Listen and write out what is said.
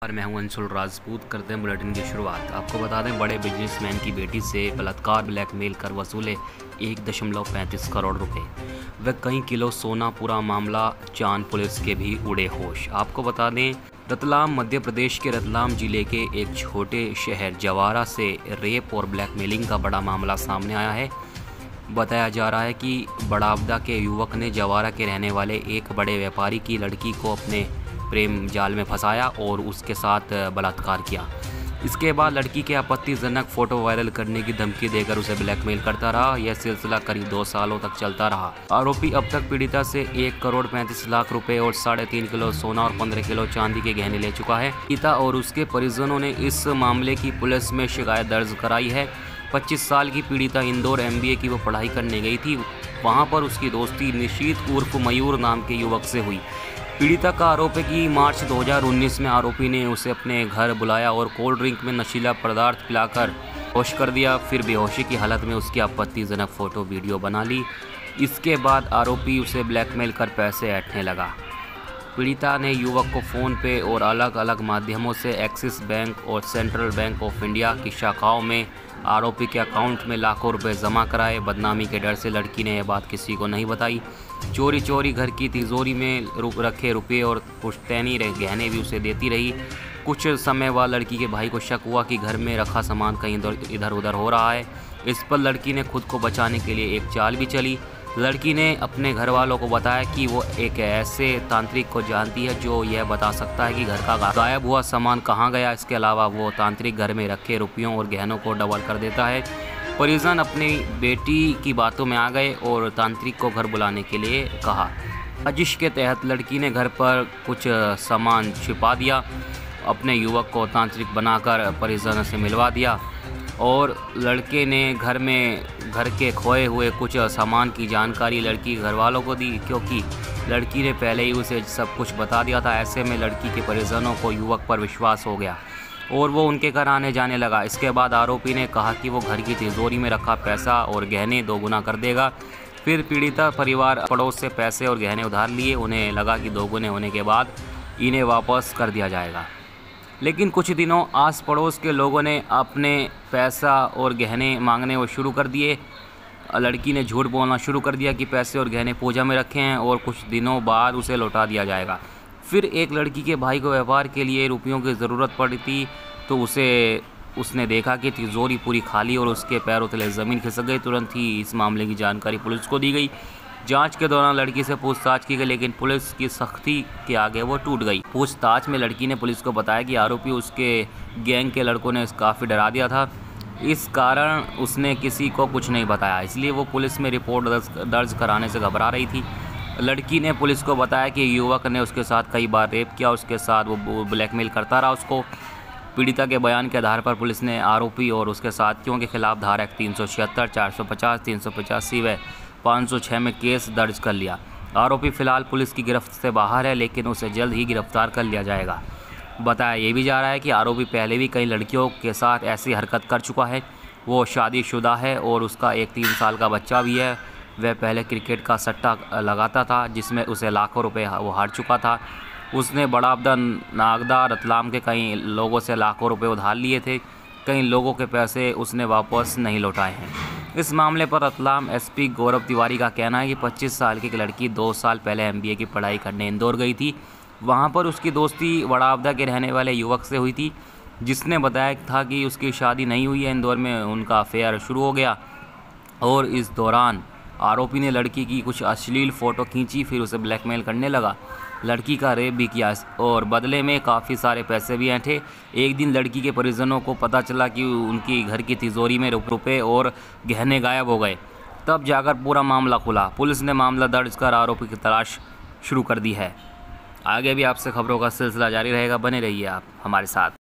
और मैं हूं अंशुल राजपूत। करते हैं बुलेटिन की शुरुआत। आपको बता दें, बड़े बिजनेसमैन की बेटी से बलात्कार ब्लैकमेल कर वसूले 1.35 करोड़ रुपए व कई किलो सोना। पूरा मामला जान पुलिस के भी उड़े होश। आपको बता दें, रतलाम मध्य प्रदेश के रतलाम जिले के एक छोटे शहर जवारा से रेप और ब्लैकमेलिंग का बड़ा मामला सामने आया है। बताया जा रहा है कि बड़ावदा के युवक ने जवारा के रहने वाले एक बड़े व्यापारी की लड़की को अपने प्रेम जाल में फंसाया और उसके साथ बलात्कार किया। इसके बाद लड़की के आपत्तिजनक फ़ोटो वायरल करने की धमकी देकर उसे ब्लैकमेल करता रहा। यह सिलसिला करीब 2 सालों तक चलता रहा। आरोपी अब तक पीड़िता से 1.35 करोड़ रुपए और 3.5 किलो सोना और 15 किलो चांदी के गहने ले चुका है। पीड़िता और उसके परिजनों ने इस मामले की पुलिस में शिकायत दर्ज कराई है। 25 साल की पीड़िता इंदौर MBA की वो पढ़ाई करने गई थी। वहाँ पर उसकी दोस्ती निशीत उर्फ मयूर नाम के युवक से हुई। पीड़िता का आरोप है कि मार्च 2019 में आरोपी ने उसे अपने घर बुलाया और कोल्ड ड्रिंक में नशीला पदार्थ पिलाकर बेहोश कर दिया। फिर बेहोशी की हालत में उसकी आपत्तिजनक फ़ोटो वीडियो बना ली। इसके बाद आरोपी उसे ब्लैकमेल कर पैसे ऐंठने लगा। पीड़िता ने युवक को फ़ोन पे और अलग अलग माध्यमों से एक्सिस बैंक और सेंट्रल बैंक ऑफ इंडिया की शाखाओं में आरोपी के अकाउंट में लाखों रुपए जमा कराए। बदनामी के डर से लड़की ने यह बात किसी को नहीं बताई। चोरी चोरी घर की तिजोरी में रखे रुपये और पुश्तैनी गहने भी उसे देती रही। कुछ समय बाद लड़की के भाई को शक हुआ कि घर में रखा सामान कहीं इधर उधर हो रहा है। इस पर लड़की ने खुद को बचाने के लिए एक चाल भी चली। लड़की ने अपने घर वालों को बताया कि वो एक ऐसे तांत्रिक को जानती है जो यह बता सकता है कि घर का गायब हुआ सामान कहाँ गया। इसके अलावा वो तांत्रिक घर में रखे रुपयों और गहनों को डबल कर देता है। परिजन अपनी बेटी की बातों में आ गए और तांत्रिक को घर बुलाने के लिए कहा। साजिश के तहत लड़की ने घर पर कुछ सामान छिपा दिया। अपने युवक को तांत्रिक बनाकर परिजनों से मिलवा दिया और लड़के ने घर के खोए हुए कुछ सामान की जानकारी लड़की घर वालों को दी, क्योंकि लड़की ने पहले ही उसे सब कुछ बता दिया था। ऐसे में लड़की के परिजनों को युवक पर विश्वास हो गया और वो उनके घर आने जाने लगा। इसके बाद आरोपी ने कहा कि वो घर की तिजोरी में रखा पैसा और गहने 2 गुना कर देगा। फिर पीड़िता परिवार पड़ोस से पैसे और गहने उधार लिए। उन्हें लगा कि 2 गुने होने के बाद इन्हें वापस कर दिया जाएगा, लेकिन कुछ दिनों आस पड़ोस के लोगों ने अपने पैसा और गहने मांगने वो शुरू कर दिए। लड़की ने झूठ बोलना शुरू कर दिया कि पैसे और गहने पूजा में रखे हैं और कुछ दिनों बाद उसे लौटा दिया जाएगा। फिर एक लड़की के भाई को व्यापार के लिए रुपयों की ज़रूरत पड़ी थी, तो उसने देखा कि तिजोरी पूरी खाली और उसके पैरों तले ज़मीन खिसक गई। तुरंत ही इस मामले की जानकारी पुलिस को दी गई। जांच के दौरान लड़की से पूछताछ की गई, लेकिन पुलिस की सख्ती के आगे वो टूट गई। पूछताछ में लड़की ने पुलिस को बताया कि आरोपी उसके गैंग के लड़कों ने काफ़ी डरा दिया था। इस कारण उसने किसी को कुछ नहीं बताया, इसलिए वो पुलिस में रिपोर्ट दर्ज कराने से घबरा रही थी। लड़की ने पुलिस को बताया कि युवक ने उसके साथ कई बार रेप किया, उसके साथ वो ब्लैकमेल करता रहा उसको। पीड़िता के बयान के आधार पर पुलिस ने आरोपी और उसके साथियों के खिलाफ धारा 376, 450, 385 व 506 में केस दर्ज कर लिया। आरोपी फ़िलहाल पुलिस की गिरफ्त से बाहर है, लेकिन उसे जल्द ही गिरफ्तार कर लिया जाएगा। बताया ये भी जा रहा है कि आरोपी पहले भी कई लड़कियों के साथ ऐसी हरकत कर चुका है। वो शादीशुदा है और उसका एक 3 साल का बच्चा भी है। वह पहले क्रिकेट का सट्टा लगाता था, जिसमें उसे लाखों रुपए वो हार चुका था। उसने बड़ावदा, नागदा, रतलाम के कई लोगों से लाखों रुपए उधार लिए थे। कई लोगों के पैसे उसने वापस नहीं लौटाए हैं। इस मामले पर रतलाम SP गौरव तिवारी का कहना है कि 25 साल की लड़की 2 साल पहले MBA की पढ़ाई करने इंदौर गई थी। वहाँ पर उसकी दोस्ती बड़ावदा के रहने वाले युवक से हुई थी, जिसने बताया था कि उसकी शादी नहीं हुई है। इंदौर में उनका अफेयर शुरू हो गया और इस दौरान आरोपी ने लड़की की कुछ अश्लील फ़ोटो खींची, फिर उसे ब्लैकमेल करने लगा। लड़की का रेप भी किया और बदले में काफ़ी सारे पैसे भी ऐंठे। एक दिन लड़की के परिजनों को पता चला कि उनकी घर की तिजोरी में रुपए और गहने गायब हो गए। तब जाकर पूरा मामला खुला। पुलिस ने मामला दर्ज कर आरोपी की तलाश शुरू कर दी है। आगे भी आपसे खबरों का सिलसिला जारी रहेगा, बने रहिए आप हमारे साथ।